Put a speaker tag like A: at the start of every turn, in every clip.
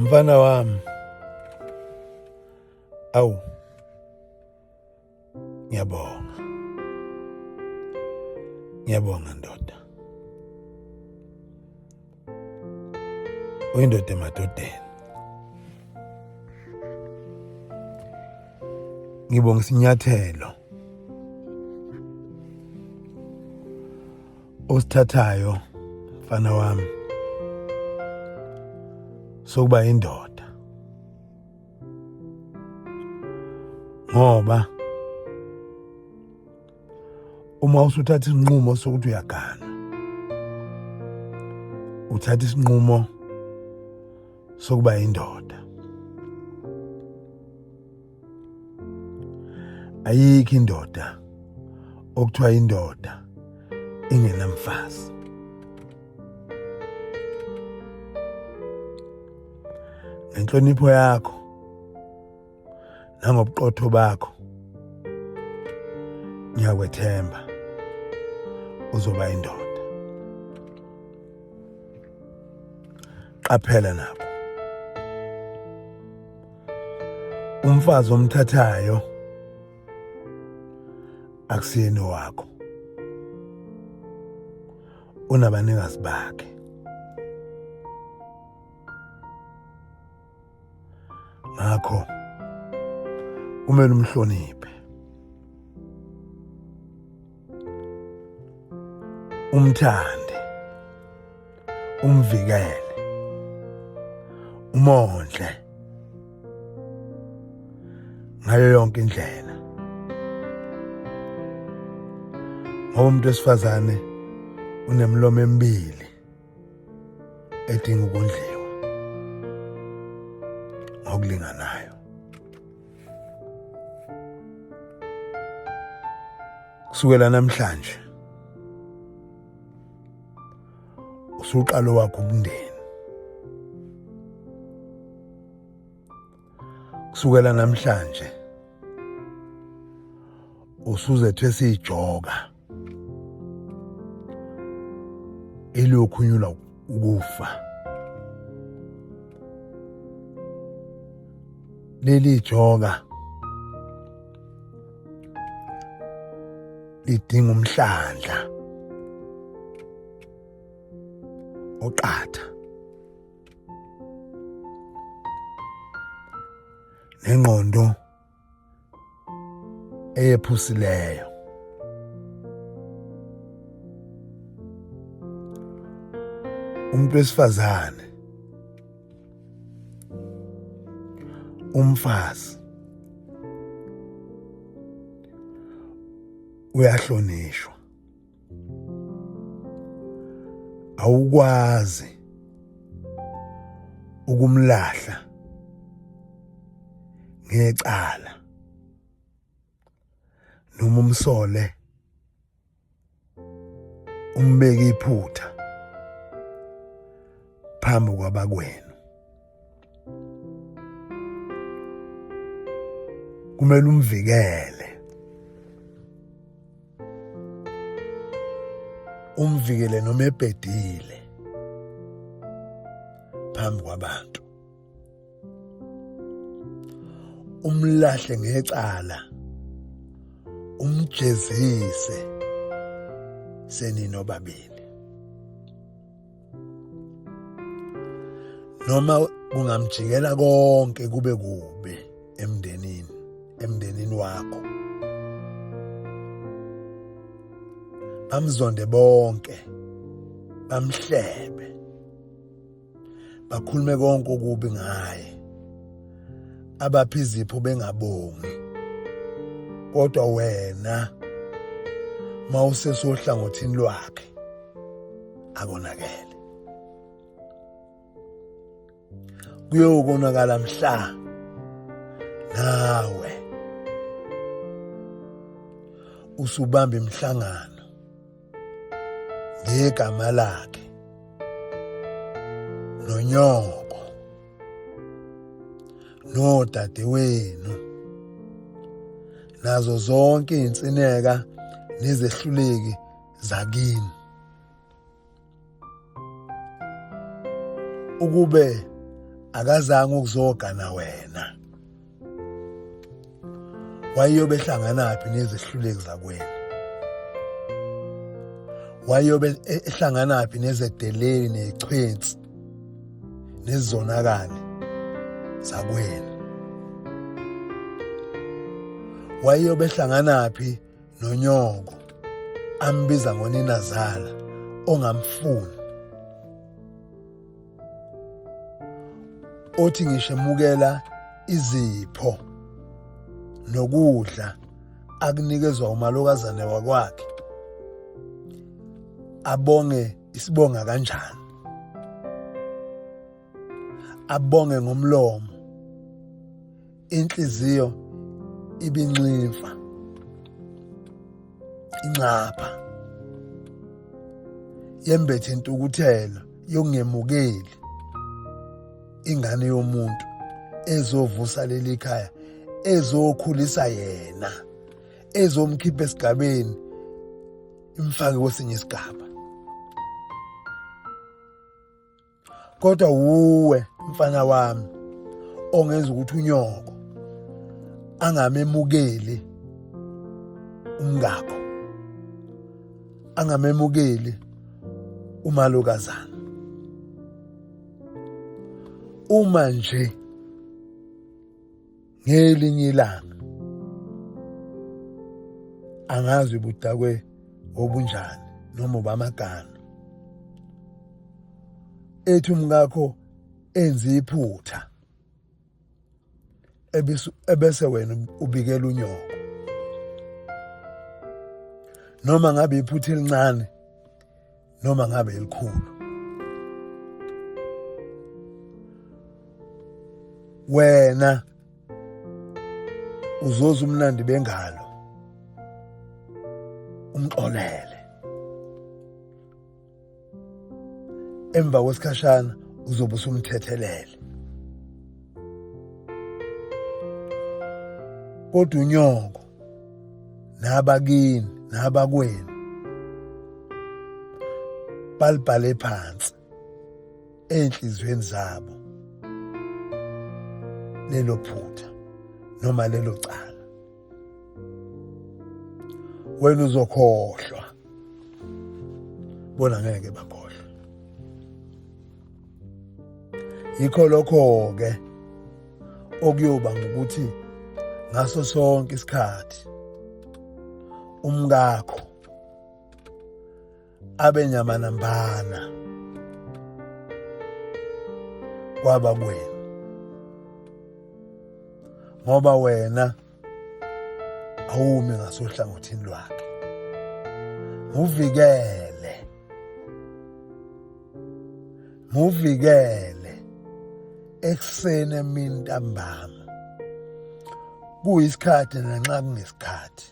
A: Mfana wami, awu, ngiyabonga ndoda. Uyindoda emadodeni. Ngibonga isinyathelo osithathayo mfana wami sokuba indoda, ngoba uma usuthatha isinqumo sokuthi uyagana, uthatha isinqumo sokuba indoda. Ayikho indoda okuthiwa indoda ingenamfazi. Ngenhlonipho yakho nangobuqotho bakho ngiyakwethemba uzoba indoda. Qaphela nabo, umfazi omthathayo akusiyeni wakho, unabanikazi bakhe. Ngakho kumele umhloniphe, umthande, umvikele, umondle ngayo yonke indlela. Ngoba umuntu wesifazane unemlomo emibili edinga ukondliwa ngokulinganayo. Kusukela namhlanje usuqalo wakho umndeni. Kusukela namhlanje usuzethwesa ijoka elokhunyula ukufa. Leli joka lidinga umhlandla oqatha nengqondo eyephusileyo. Umuntu wesifazane, umfazi, uyahlonishwa. Awukwazi ukumlahla ngecala noma umsole, umbeke iphutha phambi kwabakwenu. Kumele umvikele noma ebhedile phambi kwabantu. Umlahle ngecala, umjezise seninobabili. Noma kungamjikela konke kube kubi emndenini wakho, bamzonde bonke, bamhlebe, bakhulume konke okubi ngaye, abapha izipho bengabongi. Kodwa wena mawusesohlangothini lwakhe akonakele. Kuyokonakala mhla nawe usubamba imihlangano ngegama lakhe nonyoko nodadewenu nazo zonke izinsineka nezehluleki ukube akazange ukuzogana wena. Wayeyobe ehlanganaphi nezehluleki zakwena? Wayeyobe ehlanganaphi nezedeleli nechwenzi nezonakali zakwena? Wayeyobe ehlanganaphi nonyoko ambiza ngoninazala ongamfuni, othi ngisho emukela izipho nokudla akunikezwa umalokazane wakwakhe, abonge isibonga kanjani? Abonge ngomlomo, inhliziyo ibinximfa, incapha, yembethe intukuthelo yokungemukeli ingane yomuntu ezovusa leli khaya, ezokhulisa yena, ezomkhipha esigabeni imfake kwesinye isigaba. Kodwa uwe mfana wami ongenza ukuthi unyoko angamemukeli umngakho, angamemukeli umalokazana. Uma nje ngelinye ilanga angazi budakwe obunjani noma obamagana, ethi umngakho enza iphutha, ebese wena ubikela unyoko, noma ngabe iphutha elincane noma ngabe elikhulu, wena uzoza umnandi bengalo umxolele. Emva kwesikhashana uzobe usumthethelele. Kodwa unyoko nabakini nabakwenu balibhale phansi enhlizweni zabo lelo phutha noma lelo cala. Wena uzokhohlwa, bona ngeke bakhohlwa. Yikho lokho ke okuyoba ngokuthi ngaso sonke isikhathi umngakho abe nyamanambana kwaba kwena, ngoba wena awumi ngasohlangothini lwakhe. Muvikele ekuseni emini ntambama, kuyisikhathi nanxa kungesikhathi,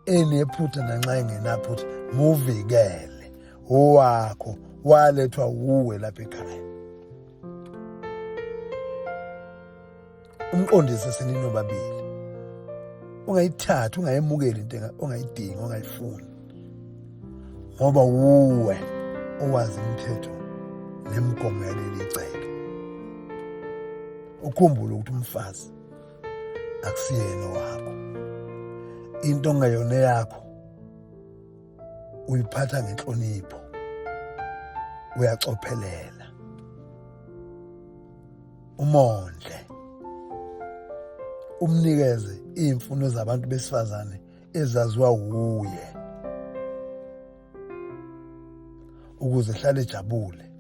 A: enephutha nanxa engenaphutha, muvikele. Owakho walethwa uwe lapha ekhaya. Umqondisi seninobabili, ungayithatha, ungayemukeli into ongayidingi, ongayifuni, ngoba uwe owazi imithetho nemigomo yaleli cele. Ukhumbule ukuthi umfazi akusiyena wakho. Into ongayona yakho uyiphatha ngenhlonipho, uyacophelela, umondle, umnikeze imfuno zabantu besifazane ezaziwa uye, ukuze ehlale ejabule,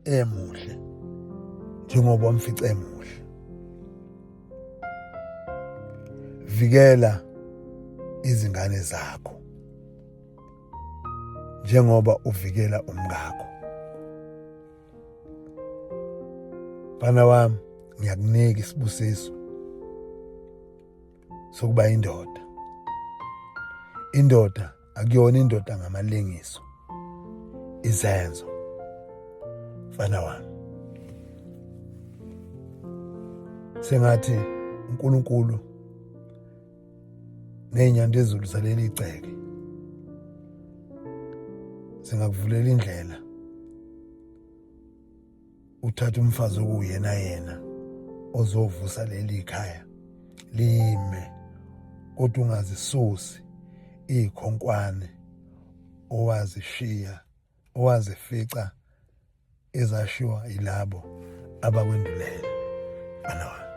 A: emuhle njengoba umfice emuhle. Vikela izingane zakho njengoba uvikela umngakho. Bana wami, ngiyakunika isibusiso sokuba indoda. Indoda akuyona indoda ngamalengiso, izenzo. Mfana wami, sengathi uNkulunkulu nenyanda ezulu zaleli iceke singakuvulela indlela uthatha umfazi okuyena yena ozovusa leli khaya lime, kodwa ungazisusi ikhonkwane owazishiya owazifica ezashiwa yilabo abakwendulele. Bana